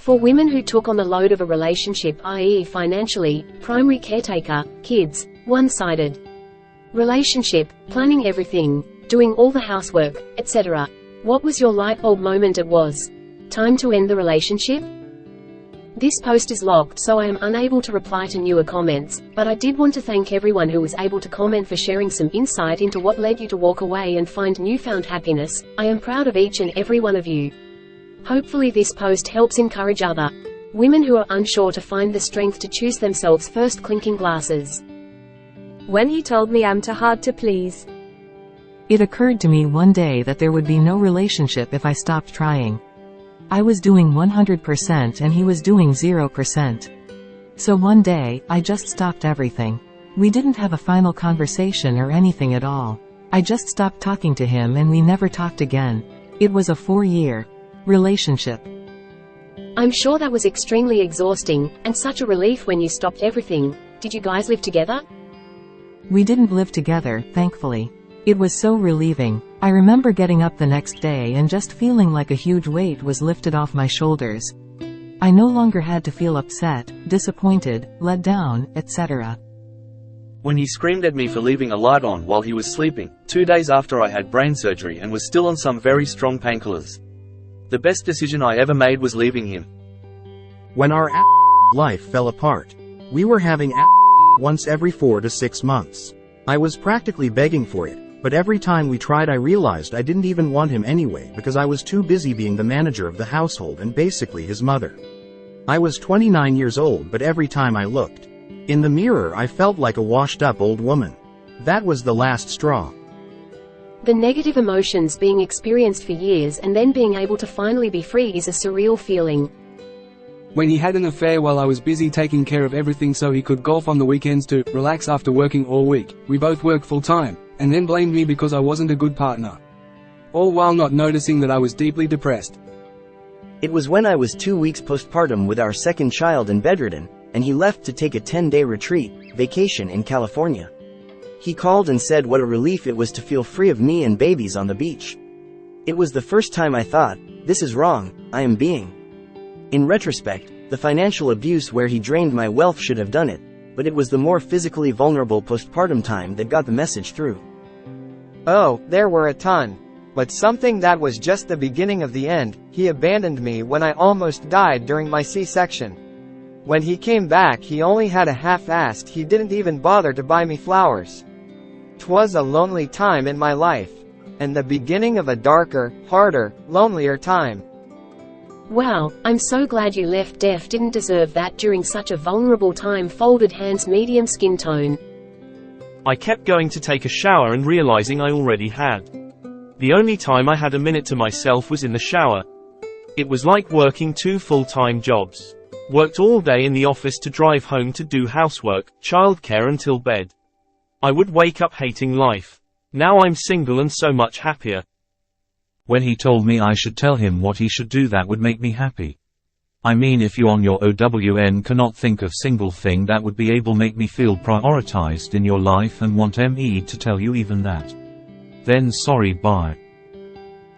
For women who took on the load of a relationship, i.e. financially, primary caretaker, kids, one-sided relationship, planning everything, doing all the housework, etc. What was your light bulb moment? It was time to end the relationship? This post is locked, so I am unable to reply to newer comments, but I did want to thank everyone who was able to comment for sharing some insight into what led you to walk away and find newfound happiness. I am proud of each and every one of you. Hopefully this post helps encourage other women who are unsure to find the strength to choose themselves first. Clinking glasses. When he told me I'm too hard to please, it occurred to me one day that there would be no relationship if I stopped trying. I was doing 100% and he was doing 0%. So one day, I just stopped everything. We didn't have a final conversation or anything at all. I just stopped talking to him and we never talked again. It was a 4-year relationship. I'm sure that was extremely exhausting, and such a relief when you stopped everything. Did you guys live together? We didn't live together, thankfully. It was so relieving. I remember getting up the next day and just feeling like a huge weight was lifted off my shoulders. I no longer had to feel upset, disappointed, let down, etc. When he screamed at me for leaving a light on while he was sleeping, 2 days after I had brain surgery and was still on some very strong painkillers. The best decision I ever made was leaving him. When our life fell apart, we were having once every 4 to 6 months. I was practically begging for it. But every time we tried I realized I didn't even want him anyway because I was too busy being the manager of the household and basically his mother. I was 29 years old, but every time I looked in the mirror I felt like a washed-up old woman. That was the last straw. The negative emotions being experienced for years and then being able to finally be free is a surreal feeling. When he had an affair while I was busy taking care of everything so he could golf on the weekends to relax after working all week. We both worked full-time, and then blamed me because I wasn't a good partner. All while not noticing that I was deeply depressed. It was when I was 2 weeks postpartum with our second child and bedridden, and he left to take a 10-day vacation in California. He called and said what a relief it was to feel free of me and babies on the beach. It was the first time I thought, this is wrong, I am being. In retrospect, the financial abuse where he drained my wealth should have done it, but it was the more physically vulnerable postpartum time that got the message through. Oh, there were a ton. But something that was just the beginning of the end. He abandoned me when I almost died during my C-section. When he came back he only had a half-assed, he didn't even bother to buy me flowers. 'Twas a lonely time in my life. And the beginning of a darker, harder, lonelier time. Wow, I'm so glad you left. Def didn't deserve that during such a vulnerable time. Folded hands, medium skin tone. I kept going to take a shower and realizing I already had. The only time I had a minute to myself was in the shower. It was like working 2 full-time jobs. Worked all day in the office to drive home to do housework, childcare until bed. I would wake up hating life. Now I'm single and so much happier. When he told me I should tell him what he should do, that would make me happy. I mean, if you on your OWN cannot think of single thing that would be able make me feel prioritized in your life and want me to tell you even that. Then sorry, bye.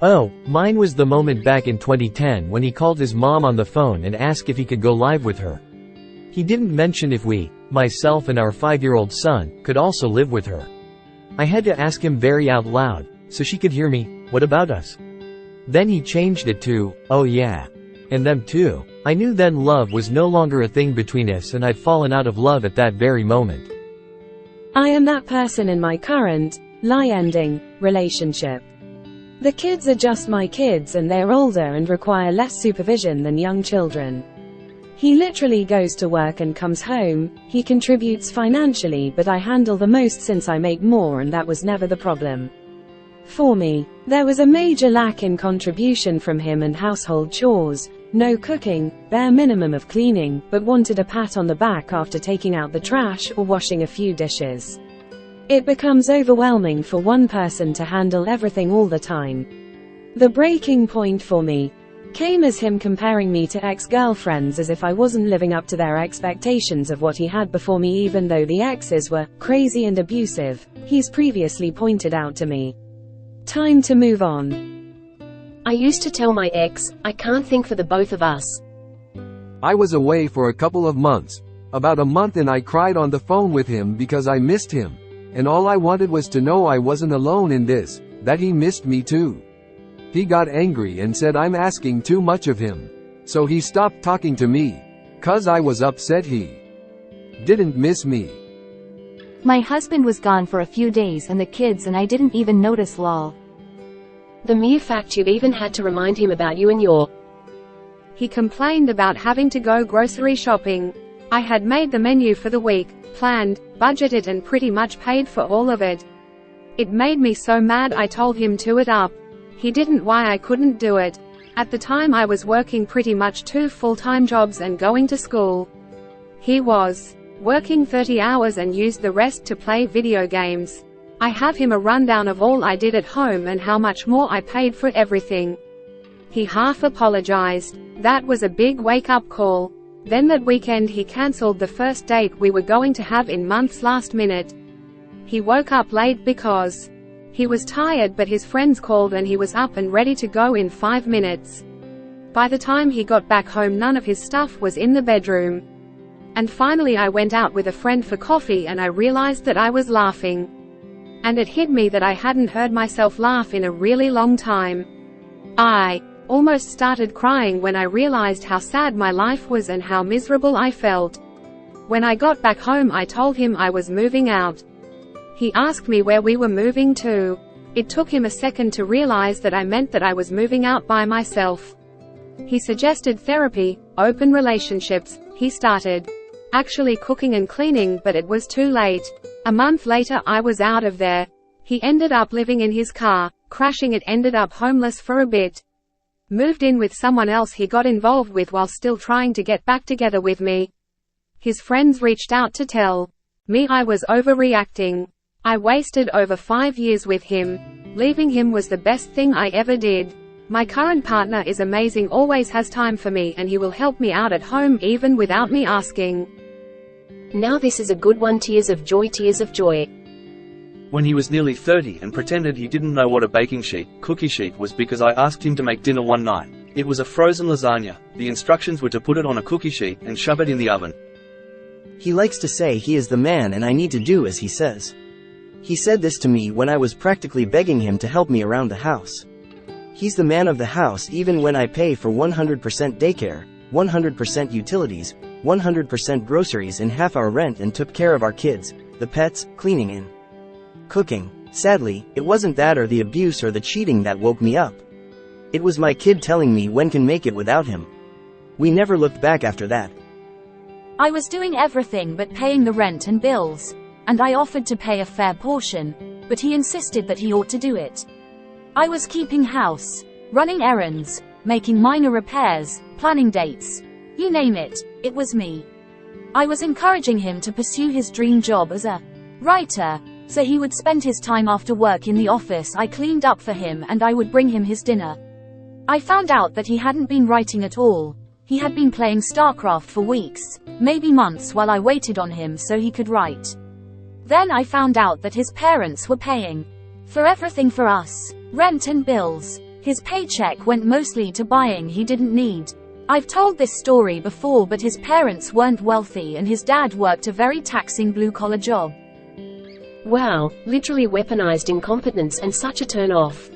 Oh, mine was the moment back in 2010 when he called his mom on the phone and asked if he could go live with her. He didn't mention if we, myself and our 5-year-old son, could also live with her. I had to ask him very out loud, so she could hear me, what about us? Then he changed it to, oh yeah. And them too. I knew then love was no longer a thing between us and I'd fallen out of love at that very moment. I am that person in my current, ending, relationship. The kids are just my kids and they're older and require less supervision than young children. He literally goes to work and comes home, he contributes financially, but I handle the most since I make more, and that was never the problem. For me, there was a major lack in contribution from him and household chores, no cooking, bare minimum of cleaning, but wanted a pat on the back after taking out the trash or washing a few dishes. It becomes overwhelming for one person to handle everything all the time. The breaking point for me came as him comparing me to ex-girlfriends as if I wasn't living up to their expectations of what he had before me, even though the exes were crazy and abusive, he's previously pointed out to me. Time to move on. I used to tell my ex, I can't think for the both of us. I was away for a couple of months. About a month, and I cried on the phone with him because I missed him. And all I wanted was to know I wasn't alone in this, that he missed me too. He got angry and said I'm asking too much of him. So he stopped talking to me. 'Cause I was upset he didn't miss me. My husband was gone for a few days and the kids, and I didn't even notice, lol. The mere fact you even had to remind him about you and your. He complained about having to go grocery shopping. I had made the menu for the week, planned, budgeted and pretty much paid for all of it. It made me so mad I told him to it up. He didn't why I couldn't do it. At the time I was working pretty much 2 full-time jobs and going to school. He was working 30 hours and used the rest to play video games. I have him a rundown of all I did at home and how much more I paid for everything. He half apologized. That was a big wake-up call. Then that weekend he cancelled the first date we were going to have in months last minute. He woke up late because he was tired, but his friends called and he was up and ready to go in 5 minutes. By the time he got back home none of his stuff was in the bedroom. And finally I went out with a friend for coffee and I realized that I was laughing. And it hit me that I hadn't heard myself laugh in a really long time. I almost started crying when I realized how sad my life was and how miserable I felt. When I got back home I told him I was moving out. He asked me where we were moving to. It took him a second to realize that I meant that I was moving out by myself. He suggested therapy, open relationships. He started actually cooking and cleaning, but it was too late. A month later I was out of there. He ended up living in his car, crashing it, ended up homeless for a bit. Moved in with someone else he got involved with while still trying to get back together with me. His friends reached out to tell me I was overreacting. I wasted over 5 years with him. Leaving him was the best thing I ever did. My current partner is amazing, always has time for me, and he will help me out at home even without me asking. Now this is a good one. Tears of joy, tears of joy. When he was nearly 30 and pretended he didn't know what a baking sheet, cookie sheet was because I asked him to make dinner one night. It was a frozen lasagna. The instructions were to put it on a cookie sheet and shove it in the oven. He likes to say he is the man and I need to do as he says. He said this to me when I was practically begging him to help me around the house. He's the man of the house even when I pay for 100% daycare, 100% utilities, 100% groceries and half our rent, and took care of our kids, the pets, cleaning and cooking. Sadly, it wasn't that or the abuse or the cheating that woke me up. It was my kid telling me when can make it without him. We never looked back after that. I was doing everything but paying the rent and bills, and I offered to pay a fair portion, but he insisted that he ought to do it. I was keeping house, running errands, making minor repairs, planning dates. You name it, it was me. I was encouraging him to pursue his dream job as a writer, so he would spend his time after work in the office. I cleaned up for him and I would bring him his dinner. I found out that he hadn't been writing at all. He had been playing StarCraft for weeks, maybe months, while I waited on him so he could write. Then I found out that his parents were paying for everything for us, rent and bills. His paycheck went mostly to buying he didn't need. I've told this story before, but his parents weren't wealthy and his dad worked a very taxing blue-collar job. Wow, literally weaponized incompetence and such a turn-off.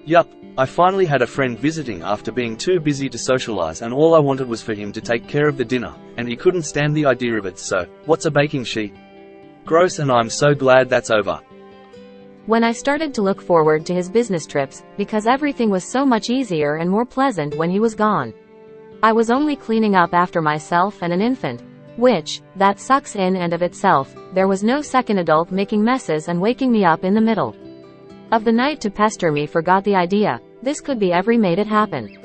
Yup, I finally had a friend visiting after being too busy to socialize, and all I wanted was for him to take care of the dinner, and he couldn't stand the idea of it. So, what's a baking sheet? Gross, and I'm so glad that's over. When I started to look forward to his business trips, because everything was so much easier and more pleasant when he was gone. I was only cleaning up after myself and an infant, which, that sucks in and of itself. There was no second adult making messes and waking me up in the middle of the night to pester me. Forgot the idea. This could be every made it happen.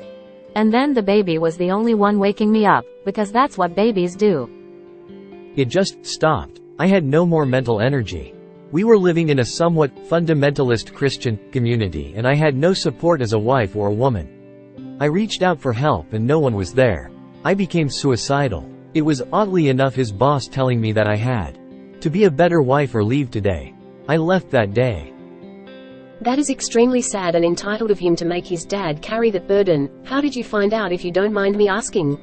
And then the baby was the only one waking me up, because that's what babies do. It just stopped. I had no more mental energy. We were living in a somewhat fundamentalist Christian community and I had no support as a wife or a woman. I reached out for help and no one was there. I became suicidal. It was oddly enough his boss telling me that I had to be a better wife or leave today. I left that day. That is extremely sad and entitled of him to make his dad carry that burden. How did you find out, if you don't mind me asking?